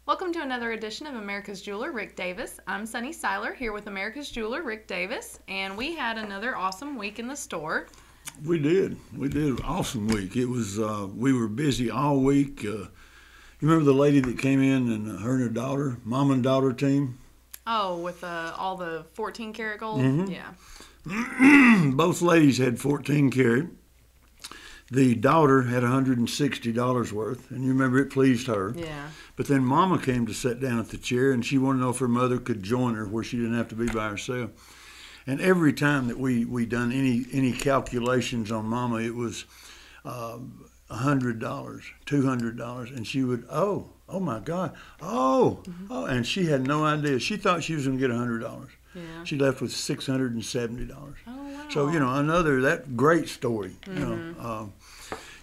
Welcome to another edition of America's Jeweler, Rick Davis. I'm Sunny Seiler here with America's Jeweler, Rick Davis, and we had another awesome week in the store. We did. We did an awesome week. It was, we were busy all week. You remember the lady that came in and her and her daughter, mom and daughter team? Oh, with all the 14 karat gold? Mm-hmm. Yeah. Both ladies had 14 karat. The daughter had $160 worth, and you remember it pleased her. Yeah. But then Mama came to sit down at the chair, and she wanted to know if her mother could join her where she didn't have to be by herself. And every time that we done any calculations on Mama, it was $100, $200, and she would, oh my God, oh, and she had no idea. She thought she was going to get $100. Yeah. She left with $670. Oh, wow. So, that great story.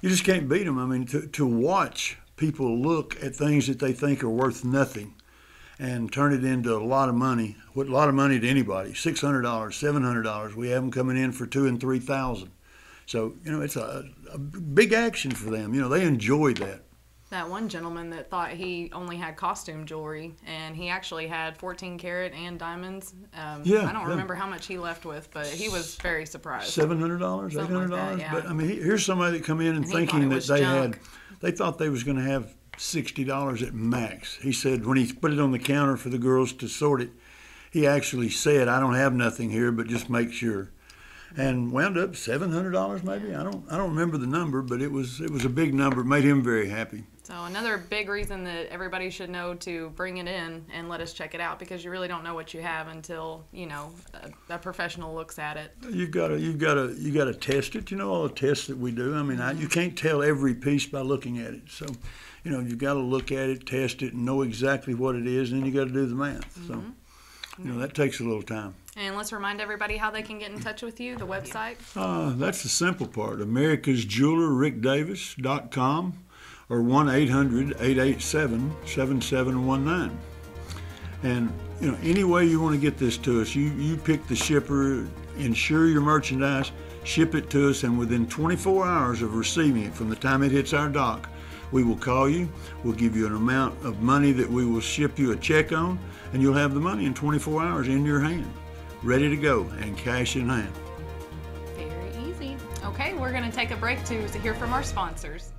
You just can't beat them. I mean, to watch people look at things that they think are worth nothing and turn it into a lot of money. What a lot of money to anybody? $600, $700. We have them coming in for $2,000 and $3,000. So it's a big action for them. They enjoy that. That one gentleman that thought he only had costume jewelry, and he actually had 14 karat and diamonds. I don't remember how much he left with, but he was very surprised. $700, $800. Like that, But I mean, here's somebody that come in and thinking that they thought they was going to have $60 at max. He said when he put it on the counter for the girls to sort it, he actually said, "I don't have nothing here, but just make sure." And wound up $700 maybe. I don't remember the number, but it was a big number. It made him very happy. So another big reason that everybody should know to bring it in and let us check it out, because you really don't know what you have until a professional looks at it. You got to test it. All the tests that we do. I mean, you can't tell every piece by looking at it. So, you've got to look at it, test it, and know exactly what it is, and then you got to do the math. So, that takes a little time. And let's remind everybody how they can get in touch with you, the website. That's the simple part. AmericasJewelerRickDavis.com or 1-800-887-7719. And any way you want to get this to us, you pick the shipper, insure your merchandise, ship it to us, and within 24 hours of receiving it from the time it hits our dock, we will call you. We'll give you an amount of money that we will ship you a check on, and you'll have the money in 24 hours in your hand, ready to go and cash in hand. Very easy. Okay, we're going to take a break to hear from our sponsors.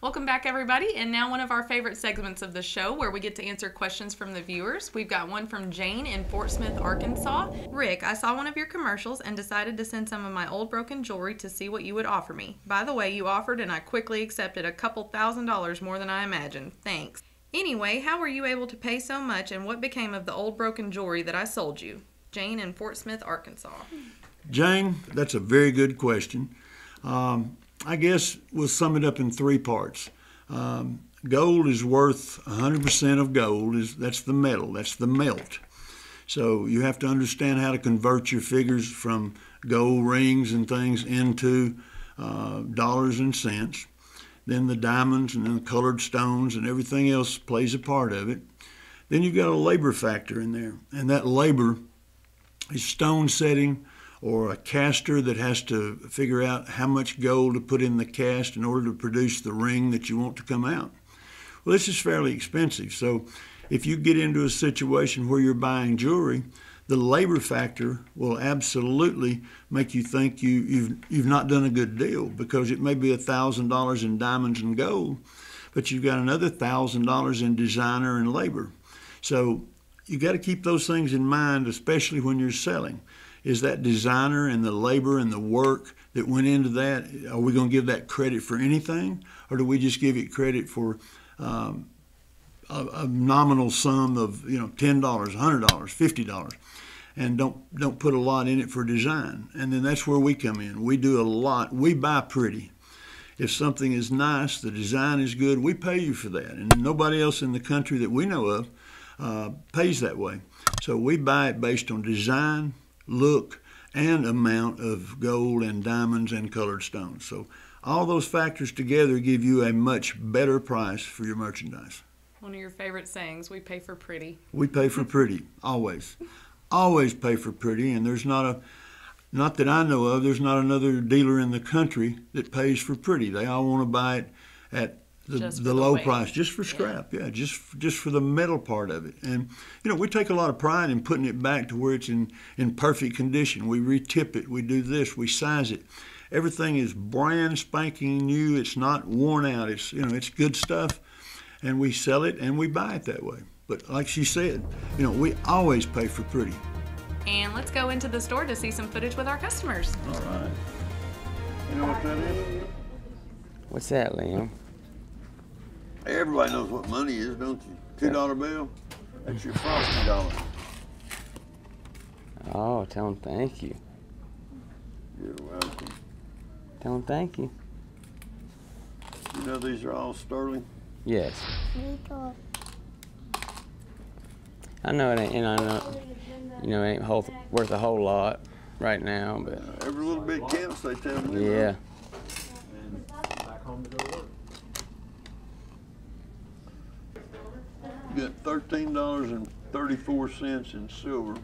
Welcome back, everybody, and now one of our favorite segments of the show where we get to answer questions from the viewers. We've got one from Jane in Fort Smith, Arkansas. Rick, I saw one of your commercials and decided to send some of my old broken jewelry to see what you would offer me. By the way, you offered and I quickly accepted a couple $1,000s more than I imagined. Thanks. Anyway, how were you able to pay so much, and what became of the old broken jewelry that I sold you? Jane in Fort Smith, Arkansas. Jane, that's a very good question. I guess we'll sum it up in three parts. Gold is worth 100% of gold. That's the metal. That's the melt. So you have to understand how to convert your figures from gold rings and things into dollars and cents. Then the diamonds and then the colored stones and everything else plays a part of it. Then you've got a labor factor in there, and that labor is stone setting, or a caster that has to figure out how much gold to put in the cast in order to produce the ring that you want to come out. Well, this is fairly expensive. So if you get into a situation where you're buying jewelry, the labor factor will absolutely make you think you've not done a good deal, because it may be $1,000 in diamonds and gold, but you've got another $1,000 in designer and labor. So you got to keep those things in mind, especially when you're selling. Is that designer and the labor and the work that went into that, are we going to give that credit for anything? Or do we just give it credit for a nominal sum of $10, $100, $50, and don't put a lot in it for design? And then that's where we come in. We do a lot. We buy pretty. If something is nice, the design is good, we pay you for that. And nobody else in the country that we know of pays that way. So we buy it based on design, look, and amount of gold and diamonds and colored stones. So all those factors together give you a much better price for your merchandise. One of your favorite sayings, we pay for pretty. We pay for pretty, always. Always pay for pretty, and there's not Not that I know of. There's not another dealer in the country that pays for pretty. They all want to buy it at the low price, just for scrap. Yeah, just for the metal part of it. And we take a lot of pride in putting it back to where it's in perfect condition. We retip it. We do this. We size it. Everything is brand spanking new. It's not worn out. It's it's good stuff, and we sell it and we buy it that way. But like she said, we always pay for pretty. And let's go into the store to see some footage with our customers. All right. You know what that is? What's that, Liam? Everybody knows what money is, don't you? $2 bill? That's your Frosty dollar. Oh, tell him thank you. You're welcome. Tell him thank you. You know these are all sterling? Yes. I know it ain't, and I know, it ain't worth a whole lot right now, but every little bit counts, they tell me. Yeah. You got $13.34 in silver.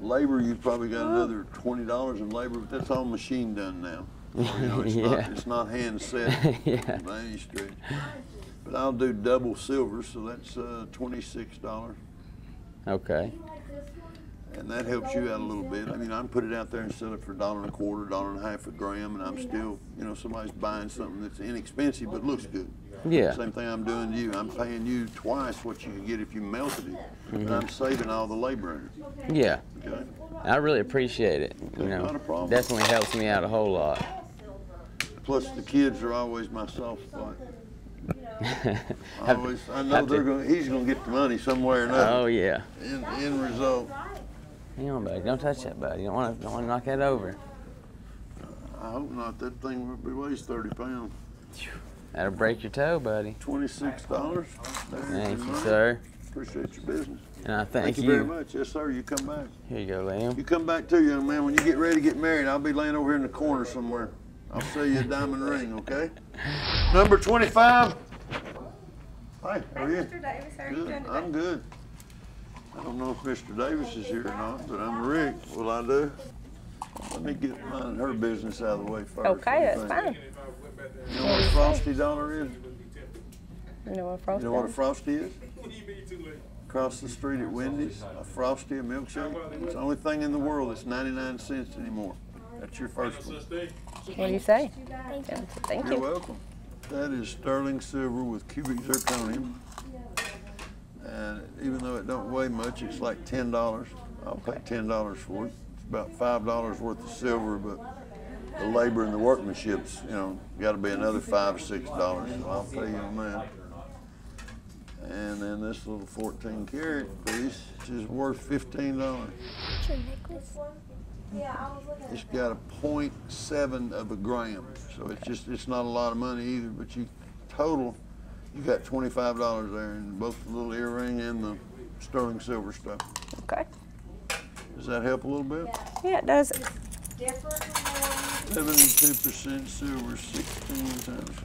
Labor, you've probably got another $20 in labor, but that's all machine done now. It's not hand set Yeah. by any stretch. But I'll do double silver, so that's $26. Okay. And that helps you out a little bit. I mean, I can put it out there and sell it for $1.25, $1.50 a gram, and I'm still, somebody's buying something that's inexpensive but looks good. Yeah. Same thing I'm doing to you. I'm paying you twice what you could get if you melted it, but I'm saving all the labor in it. Yeah. Okay? I really appreciate it. Not a problem. Definitely helps me out a whole lot. Plus, the kids are always my soft spot. I know he's gonna get the money somewhere or another. Oh yeah. End result. Hang on, buddy. Don't touch that, buddy. You don't want to knock that over. I hope not. That thing weighs 30 pounds. That'll break your toe, buddy. $26. Thank you, sir. Appreciate your business. And I thank you very much. Yes, sir. You come back. Here you go, Liam. You come back too, young man. When you get ready to get married, I'll be laying over here in the corner somewhere. I'll sell you a diamond ring, okay? Number 25. Hi, how are you? Mr. Davis, how are you Good. doing today? I'm good. I don't know if Mr. Davis is here or not, but I'm Rick. Will I do? Let me get mine and her business out of the way first. Okay, that's fine. You know what a Frosty dollar is? You know what Frosty You know what a Frosty is? Across the street at Wendy's, a Frosty, a milkshake. It's the only thing in the world that's 99 cents anymore. That's your first one. What do you say? Thank You're you. welcome. That is sterling silver with cubic zirconium. And even though it don't weigh much, it's like $10. I'll pay $10 for it. It's about $5 worth of silver, but the labor and the workmanship's, got to be another $5 or $6. So I'll pay you on that. And then this little 14 karat piece, which is worth $15. It's got a 0.7 of a gram, so it's not a lot of money either. But you got $25 there in both the little earring and the sterling silver stuff. Okay. Does that help a little bit? Yeah, it does. 72% silver, 16 times.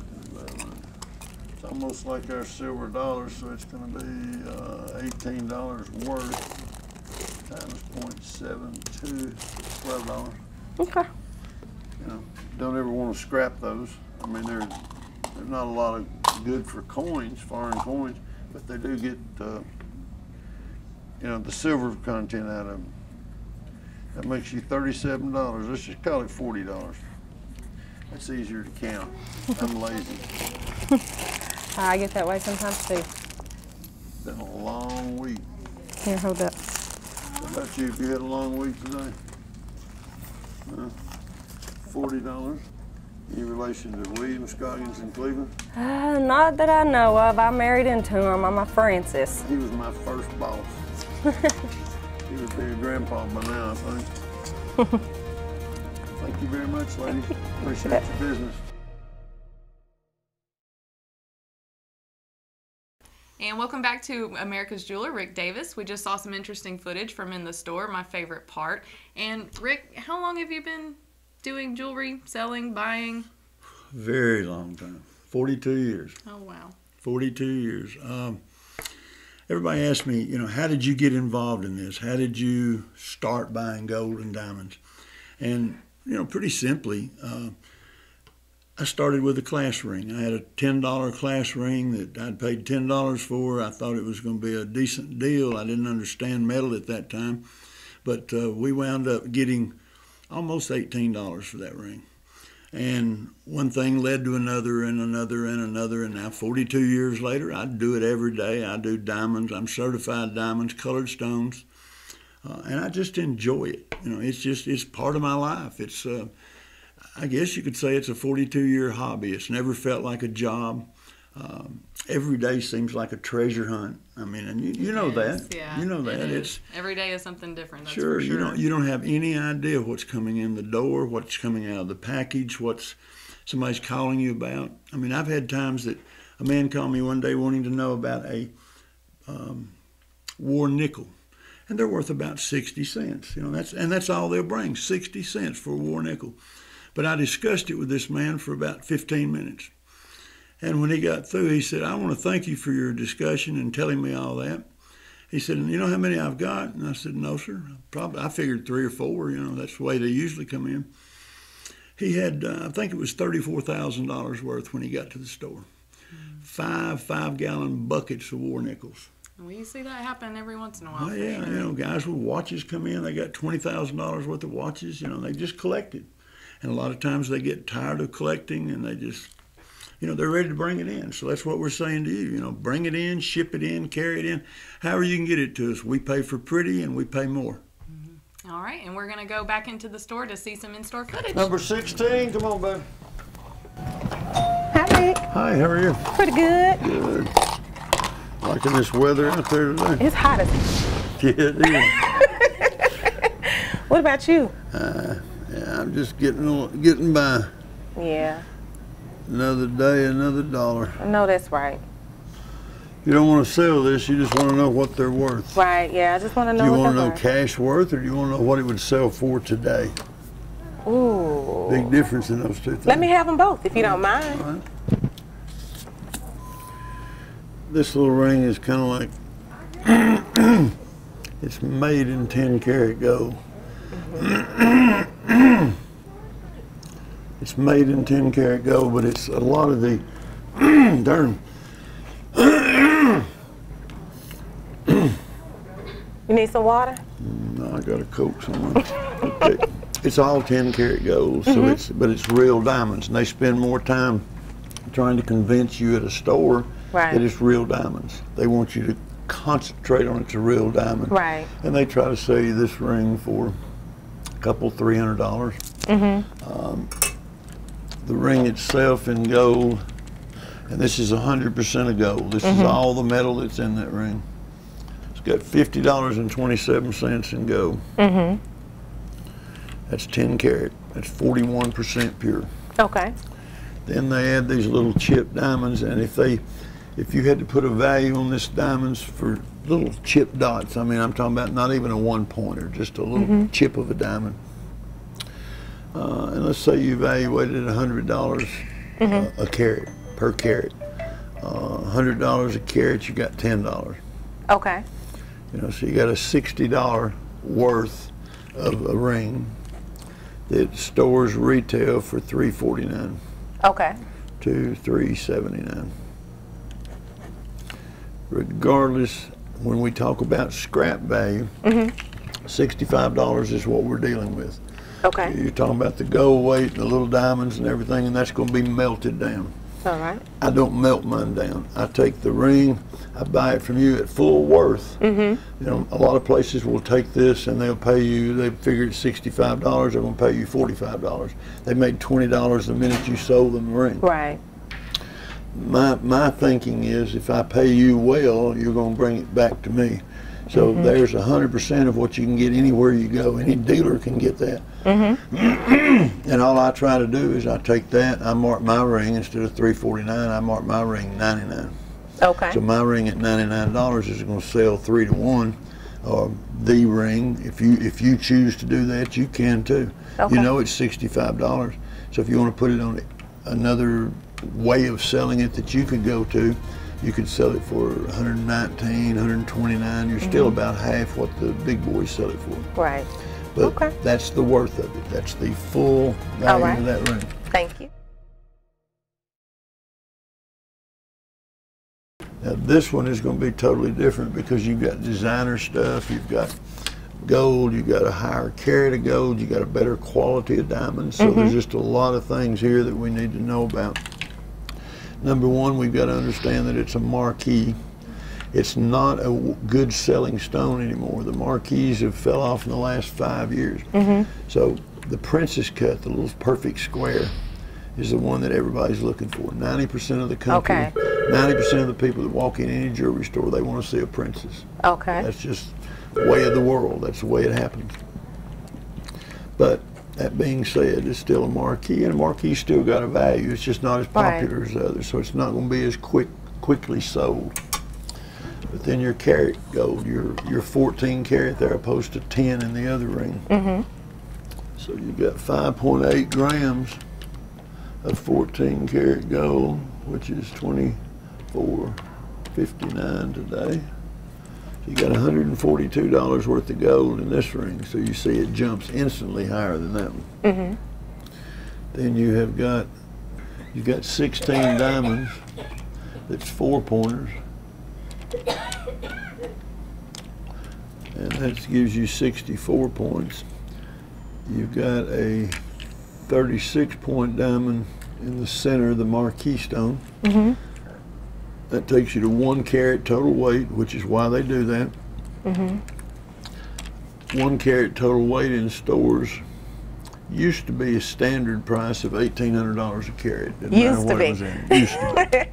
It's almost like our silver dollar, so it's going to be $18 worth times 0.72, $12. Okay. Don't ever want to scrap those. I mean, they're not a lot of good for coins, foreign coins, but they do get the silver content out of them. That makes you $37. Let's just call it $40. That's easier to count. I'm lazy. I get that way sometimes too. Been a long week. Here, hold up. How about you? Have you had a long week today? $40. Any relation to William Scoggins in Cleveland? Not that I know of. I married into him. I'm a Francis. He was my first boss. He would be a grandpa by now, I think. Thank you very much, ladies. Appreciate your business. And welcome back to America's Jeweler, Rick Davis. We just saw some interesting footage from in the store, my favorite part. And Rick, how long have you been doing jewelry, selling, buying? Very long time. 42 years. Oh, wow. 42 years. everybody asks me, you know, how did you get involved in this? How did you start buying gold and diamonds? And, you know, pretty simply, I started with a class ring. I had a $10 class ring that I'd paid $10 for. I thought it was going to be a decent deal. I didn't understand metal at that time. But we wound up getting almost $18 for that ring. And one thing led to another and another and another. And now 42 years later, I do it every day. I do diamonds. I'm certified diamonds, colored stones. And I just enjoy it. You know, it's part of my life. It's, I guess you could say it's a 42-year hobby. It's never felt like a job. Every day seems like a treasure hunt. I mean, and you know that. Yeah, you know that. It's every day is something different. That's sure, for sure. You don't have any idea what's coming in the door, what's coming out of the package, what's somebody's calling you about. I mean, I've had times that a man called me one day wanting to know about a war nickel, and they're worth about 60 cents. You know, that's all they'll bring, 60 cents for a war nickel. But I discussed it with this man for about 15 minutes. And when he got through, he said, I want to thank you for your discussion and telling me all that. He said, and you know how many I've got? And I said, no, sir. I figured 3 or 4, you know, that's the way they usually come in. He had, I think it was $34,000 worth when he got to the store. 5-gallon buckets of war nickels. Well, you see that happen every once in a while. Oh, yeah, sure. you know, guys with watches come in, they got $20,000 worth of watches, you know, they just collected. And a lot of times they get tired of collecting and they just, you know, they're ready to bring it in. So that's what we're saying to you. You know, bring it in, ship it in, carry it in. However you can get it to us. We pay for pretty and we pay more. Mm-hmm. All right, and we're going to go back into the store to see some in-store footage. Number 16, come on, bud. Hi, Rick. Hi, how are you? Pretty good. Good. Liking this weather out there today? It's hot as Yeah, it is. What about you? Yeah, I'm just getting by. Yeah, Another day, another dollar. I know that's right. You don't want to sell this, you just want to know what they're worth. Right, yeah, I just want to know Do you what want to they're know worth. cash worth, or do you want to know what it would sell for today? Ooh. Big difference in those two things. Let me have them both, if you don't mind. All right. This little ring is kind of like, it's made in 10-karat gold. It's made in 10-karat gold, but it's a lot of the, darn. You need some water? No, I got a Coke somewhere. Okay. It's all 10-karat gold, so but it's real diamonds, and they spend more time trying to convince you at a store that it's real diamonds. They want you to concentrate on it's a real diamond. Right. And they try to sell you this ring for a couple, $300. The ring itself in gold, and this is 100% of gold. This is all the metal that's in that ring. It's got $50.27 in gold. That's 10 karat. That's 41% pure. Okay. Then they add these little chip diamonds, and if you had to put a value on this diamonds for little chip dots, I mean, I'm talking about not even a 1-pointer, just a little chip of a diamond. And let's say you evaluated at $100 a carat, per carat. $100 a carat, you got $10. Okay. You know, so you got a $60 worth of a ring that stores retail for $349 Okay. to $379. Regardless, when we talk about scrap value, $65 is what we're dealing with. Okay. You're talking about the gold weight, the little diamonds and everything, and that's going to be melted down. All right. I don't melt mine down. I take the ring, I buy it from you at full worth. You know, a lot of places will take this and they'll pay you, they figure it's $65, they're going to pay you $45. They made $20 the minute you sold them the ring. Right. My thinking is if I pay you well, you're going to bring it back to me. So there's 100% of what you can get anywhere you go. Any dealer can get that. And all I try to do is I take that, I mark my ring instead of $349, I mark my ring $99. Okay. So my ring at $99 is going to sell 3 to 1. Or the ring, if you choose to do that, you can too. Okay. You know it's $65. So if you want to put it on another way of selling it that you could go to, you could sell it for 119, 129. You're still about half what the big boys sell it for. Right. But that's the worth of it. That's the full value of that ring. Thank you. Now this one is going to be totally different because you've got designer stuff, you've got gold, you've got a higher carat of gold, you've got a better quality of diamonds. So there's just a lot of things here that we need to know about. Number one, we've got to understand that it's a marquee. It's not a good selling stone anymore. The marquees have fell off in the last 5 years. So the princess cut, the little perfect square, is the one that everybody's looking for. 90% of the country, 90% of the people that walk in any jewelry store, they want to see a princess. That's just the way of the world. That's the way it happens. But that being said, it's still a marquee, and a marquee's still got a value. It's just not as popular as others, so it's not going to be as quickly sold. But then your carat gold, your 14 carat there opposed to 10 in the other ring. So you've got 5.8 grams of 14 karat gold, which is $24.59 today. So you got $142 worth of gold in this ring, so you see it jumps instantly higher than that one. Then you've got 16 diamonds. That's 4-pointers. And that gives you 64 points. You've got a 36-point diamond in the center of the marquee stone. That takes you to 1 carat total weight, which is why they do that. 1 carat total weight in stores used to be a standard price of $1,800 a carat. Didn't matter what it was in. Used to be.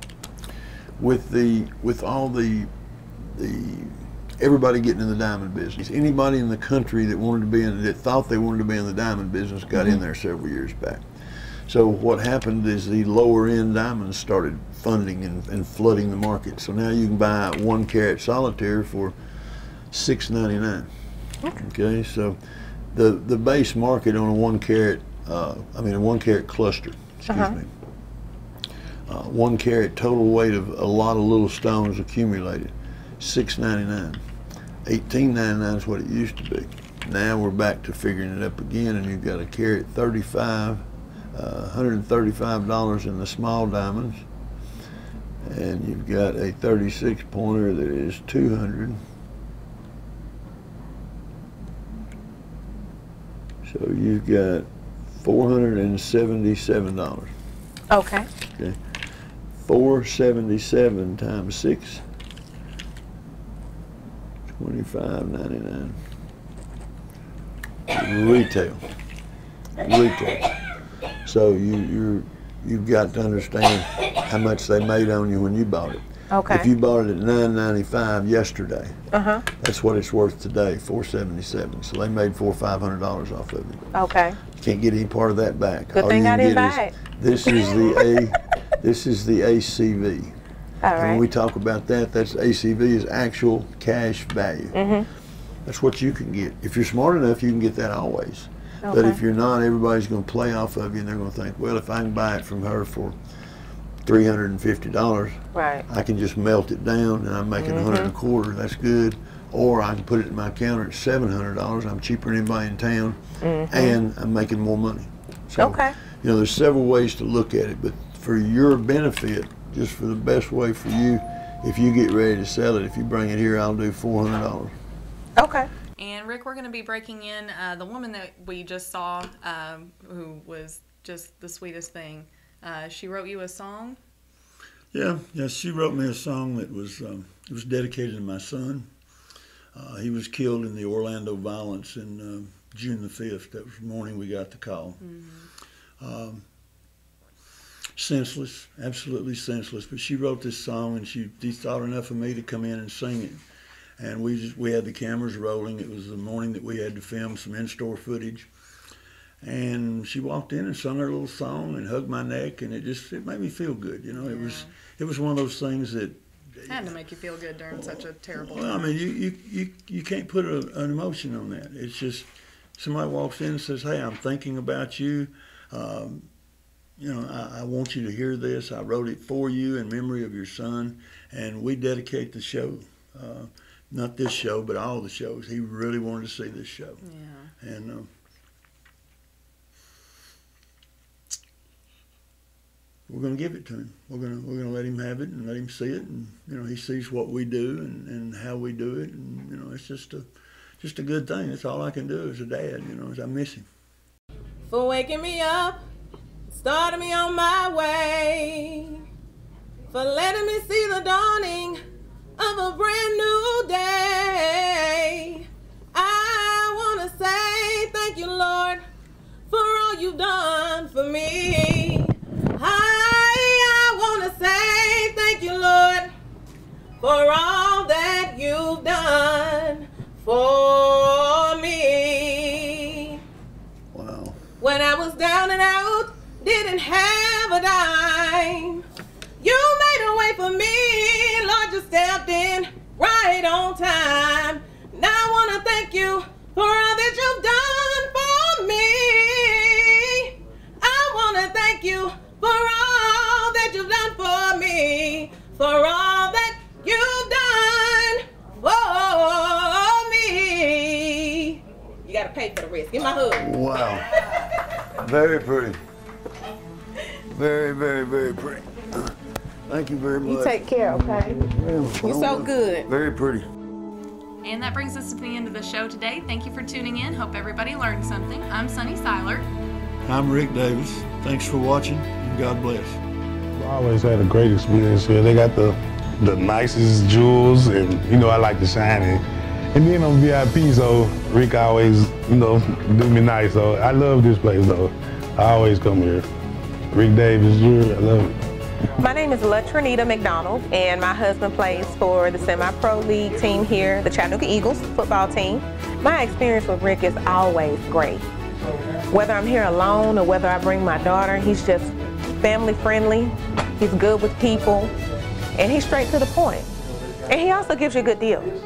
With all the everybody getting in the diamond business, anybody in the country that wanted to be in, that thought they wanted to be in the diamond business, got in there several years back. So what happened is the lower end diamonds started funding and flooding the market. So now you can buy 1 carat solitaire for $6.99. Okay, so the base market on a 1 carat, a 1 carat cluster, excuse me. 1 carat total weight of a lot of little stones accumulated, $6.99. $18.99 is what it used to be. Now we're back to figuring it up again, and you've got a carat 35, $135 in the small diamonds, and you've got a 36 pointer that is $200. So you've got $477. Okay. 477 times 6, $25.99. Retail. So you've got to understand how much they made on you when you bought it. If you bought it at $9.95 yesterday, that's what it's worth today, $477. So they made $400 or $500 off of it. You can't get any part of that back. Good thing I didn't buy it. This is the ACV. And when we talk about that, that's ACV is actual cash value. That's what you can get. If you're smart enough, you can get that always. But if you're not, everybody's going to play off of you, and they're going to think, well, if I can buy it from her for $350, I can just melt it down, and I'm making $125. That's good. Or I can put it in my counter at $700. I'm cheaper than anybody in town, and I'm making more money. So, you know, there's several ways to look at it, but for your benefit, just for the best way for you, if you get ready to sell it, if you bring it here, I'll do $400. And Rick, we're going to be breaking in the woman that we just saw, who was just the sweetest thing. She wrote you a song. Yeah, she wrote me a song that was it was dedicated to my son. He was killed in the Orlando violence in June the 5th. That was the morning we got the call. Senseless, absolutely senseless. But she wrote this song, and she thought enough of me to come in and sing it. And we had the cameras rolling. It was the morning that we had to film some in-store footage. And she walked in and sung her little song and hugged my neck, and it made me feel good. You know, it was one of those things that had to make you feel good during such a terrible time. Well, I mean, you can't put an emotion on that. It's just somebody walks in and says, "Hey, I'm thinking about you. you know, I want you to hear this. I wrote it for you in memory of your son, and we dedicate the show. Not this show, but all the shows. He really wanted to see this show. Yeah. And we're going to give it to him. We're going to let him have it and let him see it. And, you know, he sees what we do and how we do it. And, you know, it's just a good thing. That's all I can do as a dad, you know, as I miss him. For waking me up, starting me on my way, for letting me see the dawning of a brand new day. I want to say thank you, Lord, for all you've done for me. I want to say thank you, Lord, for all that you've done for me. Wow. When I was down and out, didn't have a dime, you made a way for me, Lord, you stepped in right on time. Now I want to thank you for all that you've done for me. I want to thank you for all that you've done for me, for all that you've done for me. You got to pay for the rest. Give my hug. Wow. Very pretty. Very, very, very pretty. Thank you very much. You take care, okay? You're so good. Very pretty. And that brings us to the end of the show today. Thank you for tuning in. Hope everybody learned something. I'm Sunny Seiler. I'm Rick Davis. Thanks for watching, and God bless. I always had a great experience here. They got the nicest jewels, and, you know, I like to shine it. And then I'm VIP, so Rick always, you know, do me nice. So I love this place, though. I always come here. Rick Davis, I love it. My name is LaTrinita McDonald, and my husband plays for the semi-pro league team here, the Chattanooga Eagles football team. My experience with Rick is always great. Whether I'm here alone or whether I bring my daughter, he's just family friendly, he's good with people, and he's straight to the point. And he also gives you good deals.